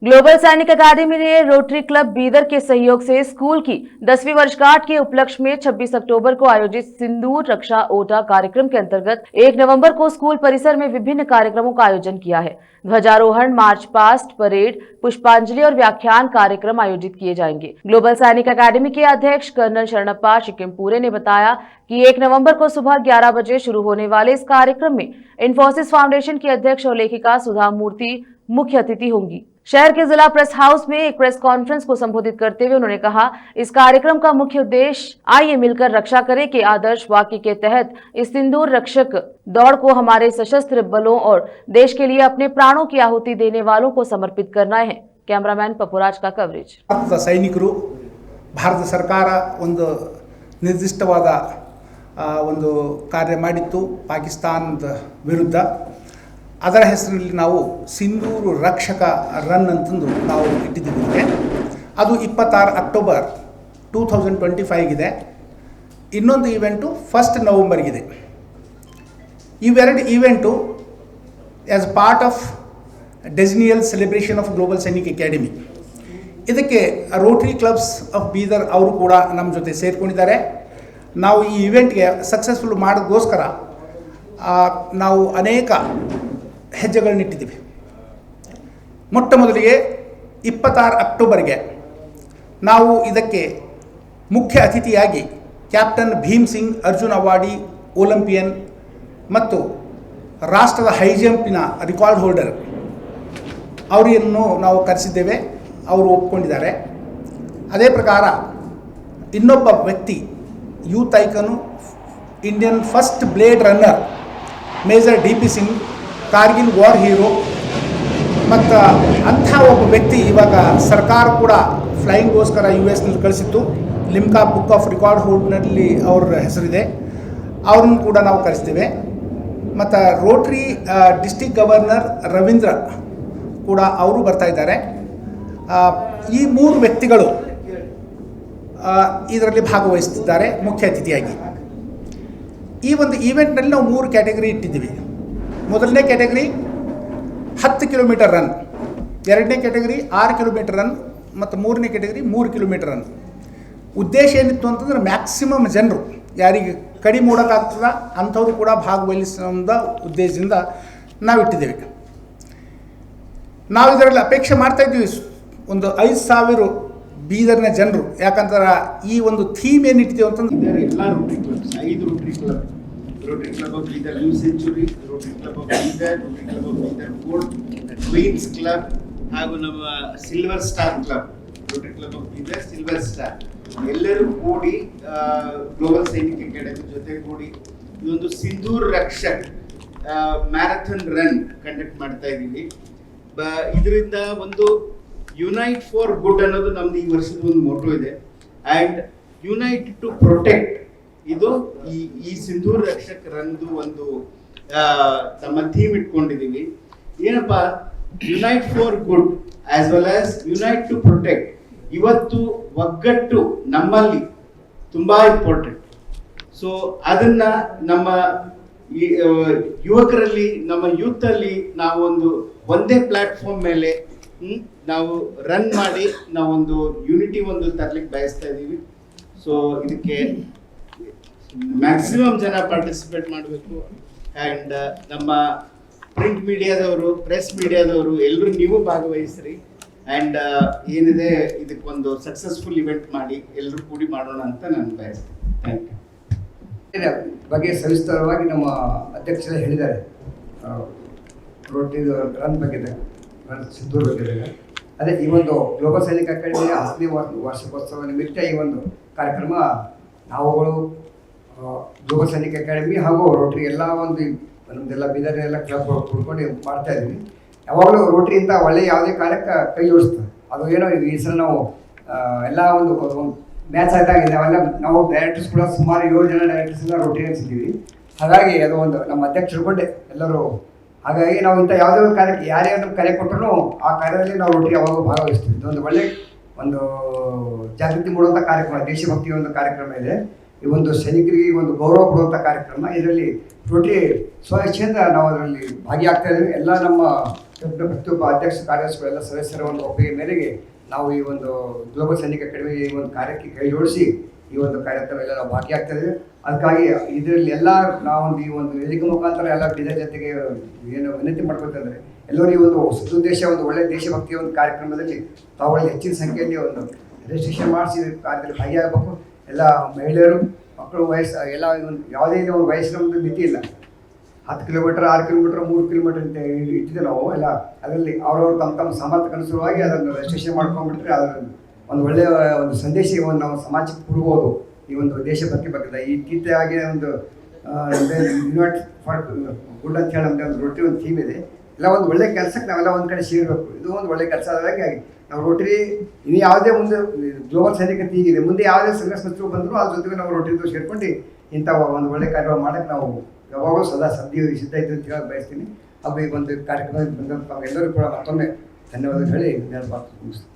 Global सैनिक अकादमी ने rotary club Bidar के सहयोग से स्कूल की 10वीं वर्षगांठ के उपलक्ष्य में 26 अक्टूबर को आयोजित सिंदूर रक्षा ओटा कार्यक्रम के अंतर्गत 1 नवंबर को स्कूल परिसर में विभिन्न कार्यक्रमों का आयोजन किया है। ध्वजारोहण, मार्च पास्ट, परेड, पुष्पांजलि और व्याख्यान कार्यक्रम आयोजित किए जाएंगे। ग्लोबल सैनिक अकादमी के अध्यक्ष कर्नल शरणप्पा शिकिमपुरे ने बताया कि 1 नवंबर को सुबह 11 बजे शुरू होने वाले इस कार्यक्रम में इन्फोसिस फाउंडेशन की अध्यक्ष और लेखिका सुधा मूर्ति मुख्य अतिथि होंगी। शहर के जिला प्रेस हाउस में एक प्रेस कॉन्फ्रेंस को संबोधित करते हुए उन्होंने कहा, इस कार्यक्रम का मुख्य उद्देश्य आइए मिलकर रक्षा करें के आदर्श वाक्य के तहत इस सिंदूर रक्षक दौड़ को हमारे सशस्त्र बलों और देश के लिए अपने प्राणों की आहुति देने वालों को समर्पित करना है। कैमरामैन पपुराज का कवरेज। सैनिकರು ಭಾರತ ಸರ್ಕಾರ ಒಂದು ನಿರ್ದಿಷ್ಟವಾದ ಒಂದು ಕಾರ್ಯ ಮಾಡಿತ್ತು ಪಾಕಿಸ್ತಾನದ ವಿರುದ್ಧ. ಅದರ ಹೆಸರಲ್ಲಿ ನಾವು ಸಿಂಧೂರು ರಕ್ಷಕ ರನ್ ಅಂತಂದು ನಾವು ಇಟ್ಟಿದ್ದೀವಿ. ಅದು 26 ಅಕ್ಟೋಬರ್ 2025 ಇದೆ. ಇನ್ನೊಂದು ಇವೆಂಟು 1 ನವಂಬರ್ಗಿದೆ. ಇವೆರಡು event as part of decennial celebration of global Sainik academy. ಇದಕ್ಕೆ ರೋಟರಿ ಕ್ಲಬ್ಸ್ ಆಫ್ ಬೀದರ್ ಅವರು ಕೂಡ ನಮ್ಮ ಜೊತೆ ಸೇರಿಕೊಂಡಿದ್ದಾರೆ. ನಾವು ಈ ಇವೆಂಟ್ಗೆ ಸಕ್ಸಸ್ಫುಲ್ ಮಾಡೋದಕ್ಕೋಸ್ಕರ ನಾವು ಅನೇಕ ಹೆಜ್ಜೆಗಳನ್ನಿಟ್ಟಿದ್ದೀವಿ. ಮೊಟ್ಟ ಮೊದಲಿಗೆ 26 ಅಕ್ಟೋಬರ್ಗೆ ನಾವು ಇದಕ್ಕೆ ಮುಖ್ಯ ಅತಿಥಿಯಾಗಿ captain Bhim Singh Arjun awardee Olympian ಮತ್ತು ರಾಷ್ಟ್ರದ ಹೈ ಜಂಪಿನ ರೆಕಾರ್ಡ್ ಹೋಲ್ಡರ್ ಅವರನ್ನು ನಾವು ಕರೆಸಿದ್ದೇವೆ. ಅವರು ಒಪ್ಕೊಂಡಿದ್ದಾರೆ. ಅದೇ ಪ್ರಕಾರ ಇನ್ನೊಬ್ಬ ವ್ಯಕ್ತಿ youth icon Indian first blade runner major DP Singh, Kargil war hero, ಮತ್ತು ಅಂಥ ಒಬ್ಬ ವ್ಯಕ್ತಿ ಇವಾಗ ಸರ್ಕಾರ ಕೂಡ ಫ್ಲೈಯಿಂಗ್ಗೋಸ್ಕರ US ಕಳಿಸಿತ್ತು. ಲಿಮ್ಕಾ ಬುಕ್ ಆಫ್ ರೆಕಾರ್ಡ್ ಹೋಲ್ಡ್ನಲ್ಲಿ ಅವ್ರ ಹೆಸರಿದೆ. ಅವ್ರನ್ನ ಕೂಡ ನಾವು ಕರೆಸ್ತೇವೆ. ಮತ್ತು ರೋಟ್ರಿ ಡಿಸ್ಟಿಕ್ ಗವರ್ನರ್ ರವೀಂದ್ರ ಕೂಡ ಅವರು ಬರ್ತಾ ಇದ್ದಾರೆ. ಈ 3 ವ್ಯಕ್ತಿಗಳು ಇದರಲ್ಲಿ ಭಾಗವಹಿಸ್ತಿದ್ದಾರೆ ಮುಖ್ಯ ಅತಿಥಿಯಾಗಿ. ಈ ಒಂದು ಈವೆಂಟ್ನಲ್ಲಿ ನಾವು 3 ಕ್ಯಾಟಗರಿ ಇಟ್ಟಿದ್ದೀವಿ. ಮೊದಲನೇ ಕ್ಯಾಟಗರಿ 10 ಕಿಲೋಮೀಟರ್ ರನ್, ಎರಡನೇ ಕ್ಯಾಟಗರಿ 6 ಕಿಲೋಮೀಟರ್ ರನ್ ಮತ್ತು ಮೂರನೇ ಕ್ಯಾಟಗರಿ 3 ಕಿಲೋಮೀಟರ್ ರನ್. ಉದ್ದೇಶ ಏನಿತ್ತು ಅಂತಂದ್ರೆ ಮ್ಯಾಕ್ಸಿಮಮ್ ಜನರು ಯಾರಿಗೆ ಕಡಿಮೆ ಮಾಡೋಕ್ಕಾಗ್ತದ ಅಂಥವ್ರು ಕೂಡ ಭಾಗವಹಿಸೋ ಉದ್ದೇಶದಿಂದ ನಾವು ಇಟ್ಟಿದ್ದೇವೆ. ನಾವು ಇದರಲ್ಲಿ ಅಪೇಕ್ಷೆ ಮಾಡ್ತಾಯಿದ್ದೀವಿ ಒಂದು 5,000 ಬೀದರ್ನ ಜನರು. ಯಾಕಂದ್ರೆ ಈ ಒಂದು ಥೀಮ್ ಏನಿಟ್ಟಿದ್ದೇವೆ ಅಂತಂದ್ರೆ ಎಲ್ಲ Rotary clubs 5 Rotary club, Rotary club of Bidar new century, Rotary club of Bidar, Rotary club of Bidar fort, queens club ಹಾಗೂ ನಮ್ಮ silver star club, Rotary club of Bidar silver star ಎಲ್ಲರೂ ಕೂಡಿ ಗ್ಲೋಬಲ್ ಸೈನಿಕ್ ಅಕಾಡೆಮಿ ಜೊತೆ ಕೂಡಿ ಈ ಒಂದು Sindoor Rakshak marathon run conduct ಮಾಡ್ತಾ ಇದ್ದೀವಿ. ಇದರಿಂದ ಒಂದು ಯುನೈಟ್ ಫಾರ್ ಗುಡ್ ಅನ್ನೋದು ನಮ್ದು ಈ ವರ್ಷದ ಒಂದು ಮೋಟೋ ಇದೆ. ಆ್ಯಂಡ್ ಯುನೈಟ್ ಟು ಪ್ರೊಟೆಕ್ಟ್ ಇದು ಈ ಸಿಂಧೂರ್ ರಕ್ಷಕ್ ರನ್ದು ಒಂದು ನಮ್ಮ ಥೀಮ್ ಇಟ್ಕೊಂಡಿದ್ದೀವಿ. ಏನಪ್ಪ, unite for good as well as unite to protect. ಇವತ್ತು ಒಗ್ಗಟ್ಟು ನಮ್ಮಲ್ಲಿ ತುಂಬಾ ಇಂಪಾರ್ಟೆಂಟ್. ಸೊ ಅದನ್ನ ನಮ್ಮ ಯುವಕರಲ್ಲಿ, ನಮ್ಮ ಯೂತ್ ಅಲ್ಲಿ ನಾವು ಒಂದೇ ಪ್ಲಾಟ್ಫಾರ್ಮ್ ಮೇಲೆ ನಾವು ರನ್ ಮಾಡಿ ನಾವೊಂದು ಯೂನಿಟಿ ತರ್ಲಿಕ್ಕೆ ಬಯಸ್ತಾ ಇದ್ದೀವಿ. ಸೊ ಇದಕ್ಕೆ ಮ್ಯಾಕ್ಸಿಮಮ್ ಜನ ಪಾರ್ಟಿಸಿಪೇಟ್ ಮಾಡಬೇಕು. ಆ್ಯಂಡ್ ನಮ್ಮ ಪ್ರಿಂಟ್ ಮೀಡಿಯಾದವರು, ಪ್ರೆಸ್ ಮೀಡಿಯಾದವರು ಎಲ್ಲರೂ ನೀವು ಭಾಗವಹಿಸ್ರಿ. ಆ್ಯಂಡ್ ಏನಿದೆ ಇದಕ್ಕೊಂದು ಸಕ್ಸಸ್ಫುಲ್ ಇವೆಂಟ್ ಮಾಡಿ ಎಲ್ಲರೂ ಕೂಡಿ ಮಾಡೋಣ ಅಂತ ನಾನು ಬಯಸ್ತೀನಿ. Thank you. ಬಗ್ಗೆ ಸವಿಸ್ತರವಾಗಿ ನಮ್ಮ ಅಧ್ಯಕ್ಷರೇ ಹೇಳಿದ್ದಾರೆ. ರೋಟರಿ ರನ್ ಬಗ್ಗೆ, ಸಿಂಧೂರ್ ಬಗ್ಗೆ. ಅದೇ ಈ ಒಂದು ಗ್ಲೋಬಲ್ ಸೈನಿಕ್ ಅಕಾಡೆಮಿಯ 10ನೇ ವಾರ್ಷಿಕೋತ್ಸವ ನಿಮಿತ್ತ ಈ ಒಂದು ಕಾರ್ಯಕ್ರಮ ನಾವುಗಳು ಗ್ಲೋಬಲ್ ಸೈನಿಕ್ ಅಕಾಡೆಮಿ ಹಾಗೂ ರೋಟರಿ ಎಲ್ಲ ಒಂದು ನಮ್ಮದೆಲ್ಲ ಬೀದರ್ನೆಲ್ಲ ಕ್ಲಬ್ ಕೂಡ್ಕೊಂಡು ಮಾಡ್ತಾ ಇದ್ವಿ. ಯಾವಾಗಲೂ ರೋಟರಿಯಿಂದ ಒಳ್ಳೆಯ ಯಾವುದೇ ಕಾರ್ಯಕ್ಕೆ ಕೈ ಜೋಡಿಸ್ತದೆ. ಅದು ಏನೋ ಈ ಸಲ ನಾವು ಎಲ್ಲ ಒಂದು ಮ್ಯಾಚ್ ಆದಾಗಿದೆ. ಅವೆಲ್ಲ ನಾವು ಡೈರೆಕ್ಟರ್ಸ್ ಕೂಡ ಸುಮಾರು 7 ಜನ ಡೈರೆಕ್ಟರ್ಸ್ ಎಲ್ಲ ರೋಟರಿ ಅನಿಸಿದ್ದೀವಿ. ಹಾಗಾಗಿ ಅದು ಒಂದು ನಮ್ಮ ಅಧ್ಯಕ್ಷರು ಕೊಂಡೆ ಎಲ್ಲರೂ. ಹಾಗಾಗಿ ನಾವು ಇಂಥ ಯಾವುದೇ ಕಾರ್ಯಕ್ಕೆ ಯಾರೇ ಒಂದು ಕರೆ ಕೊಟ್ಟರು ಆ ಕಾರ್ಯದಲ್ಲಿ ನಾವು ರೋಟರಿ ಯಾವಾಗಲೂ ಭಾಗವಹಿಸ್ತೀವಿ. ಇದೊಂದು ಒಳ್ಳೆ ಒಂದು ಜಾಗೃತಿ ಮೂಡುವಂಥ ಕಾರ್ಯಕ್ರಮ, ದೇಶಭಕ್ತಿಯ ಒಂದು ಕಾರ್ಯಕ್ರಮ ಇದೆ. ಈ ಒಂದು ಸೈನಿಕರಿಗೆ ಒಂದು ಗೌರವ ಕೊಡುವಂಥ ಕಾರ್ಯಕ್ರಮ. ಇದರಲ್ಲಿ ರೋಟರಿ ಸ್ವ ಇಚ್ಛೆಯಿಂದ ನಾವು ಅದರಲ್ಲಿ ಭಾಗಿಯಾಗ್ತಾ ಇದ್ದೀವಿ. ಎಲ್ಲ ನಮ್ಮ ಪ್ರತಿಯೊಬ್ಬ ಅಧ್ಯಕ್ಷ ಕಾರ್ಯದರ್ಶಿಗಳೆಲ್ಲ ಸದಸ್ಯರ ಒಂದು ಒಪ್ಪಿಗೆ ಮೇರೆಗೆ ನಾವು ಈ ಒಂದು ಗ್ಲೋಬಲ್ ಸೈನಿಕ ಅಕಾಡೆಮಿ ಈ ಒಂದು ಕಾರ್ಯಕ್ಕೆ ಕೈ ಜೋಡಿಸಿ ಈ ಒಂದು ಕಾರ್ಯಕ್ರಮದಲ್ಲಿ ನಾವು ಭಾಗಿಯಾಗ್ತಾ ಇದ್ದೇವೆ. ಅದಕ್ಕಾಗಿ ಇದರಲ್ಲಿ ಎಲ್ಲ ನಾವೊಂದು ಈ ಒಂದು ವೇದಿಕೆ ಮುಖಾಂತರ ಎಲ್ಲ ಬೀದರ್ ಜೊತೆಗೆ ಏನು ವಿನಂತಿ ಮಾಡ್ಕೊತಂದ್ರೆ ಎಲ್ಲರೂ ಈ ಒಂದು ಸದುದ್ದೇಶ ಒಂದು ಒಳ್ಳೆಯ ದೇಶಭಕ್ತಿಯ ಒಂದು ಕಾರ್ಯಕ್ರಮದಲ್ಲಿ ತಾವುಗಳಲ್ಲಿ ಹೆಚ್ಚಿನ ಸಂಖ್ಯೆಯಲ್ಲಿ ಒಂದು ರಿಜಿಸ್ಟ್ರೇಷನ್ ಮಾಡಿಸಿ ಕಾರ್ಯದಲ್ಲಿ ಭಾಗಿಯಾಗಬೇಕು. ಎಲ್ಲ ಮಹಿಳೆಯರು ಮಕ್ಕಳು ವಯಸ್ಸು ಎಲ್ಲ ಒಂದು ಯಾವುದೇ ಒಂದು ವಯಸ್ಸಿನ ಒಂದು ಮಿತಿ ಇಲ್ಲ. 10 ಕಿಲೋಮೀಟರ್ 6 ಕಿಲೋಮೀಟರ್ 3 ಕಿಲೋಮೀಟರ್ ಅಂತ ಇಟ್ಟಿದ್ದೆ ನಾವು ಎಲ್ಲ. ಅದರಲ್ಲಿ ಅವರವರು ತಮ್ಮ ಸಾಮರ್ಥ್ಯಕ್ಕನುಸಾರವಾಗಿ ಅದನ್ನು ರಿಜಿಸ್ಟ್ರೇಷನ್ ಮಾಡ್ಕೊಂಡ್ಬಿಟ್ರೆ ಅದರ ಒಂದು ಒಳ್ಳೆಯ ಒಂದು ಸಂದೇಶ ಒಂದು ನಾವು ಸಮಾಜಕ್ಕೆ ಕೊಡ್ಬೋದು. ಈ ಒಂದು ದೇಶಭಕ್ತಿ ಬಗ್ಗೆ ಇತ್ತೀಚೆಗೆ ಒಂದು ಯುನೈಟ್ ಫಾರ್ ಗುಡ್ ಅಂತ ಹೇಳಿ ಒಂದು ರೋಟರಿ ಒಂದು ಥೀಮ್ ಇದೆ. ಎಲ್ಲ ಒಂದು ಒಳ್ಳೆ ಕೆಲಸಕ್ಕೆ ನಾವೆಲ್ಲ ಒಂದು ಕಡೆ ಸೇರಬೇಕು. ಇದು ಒಂದು ಒಳ್ಳೆ ಕೆಲಸ ಆದಾಗಿ ನಾವು ರೋಟರಿ ಇನ್ನು ಯಾವುದೇ ಮುಂದೆ ಗ್ಲೋಬಲ್ ಸೈನಿಕ ಹೀಗಿದೆ, ಮುಂದೆ ಯಾವುದೇ ಸಂಘರ್ಷ ಬಂದರೂ ಅದ್ರ ಜೊತೆಗೆ ನಾವು ರೋಟರಿದು ಸೇರ್ಕೊಂಡು ಇಂಥ ಒಂದು ಒಳ್ಳೆ ಕಾರ್ಯ ಮಾಡೋಕ್ಕೆ ನಾವು ಯಾವಾಗಲೂ ಸದಾ ಸಿದ್ಧ ಇದ್ದು ಅಂತ ಹೇಳಕ್ಕೆ ಬಯಸ್ತೀನಿ. ಹಾಗೂ ಈ ಒಂದು ಕಾರ್ಯಕ್ರಮದಲ್ಲಿ ಬಂದಂಥ ಎಲ್ಲರೂ ಕೂಡ ಮತ್ತೊಮ್ಮೆ ಧನ್ಯವಾದ ಹೇಳಿ ಮುಗಿಸ್ತೀನಿ.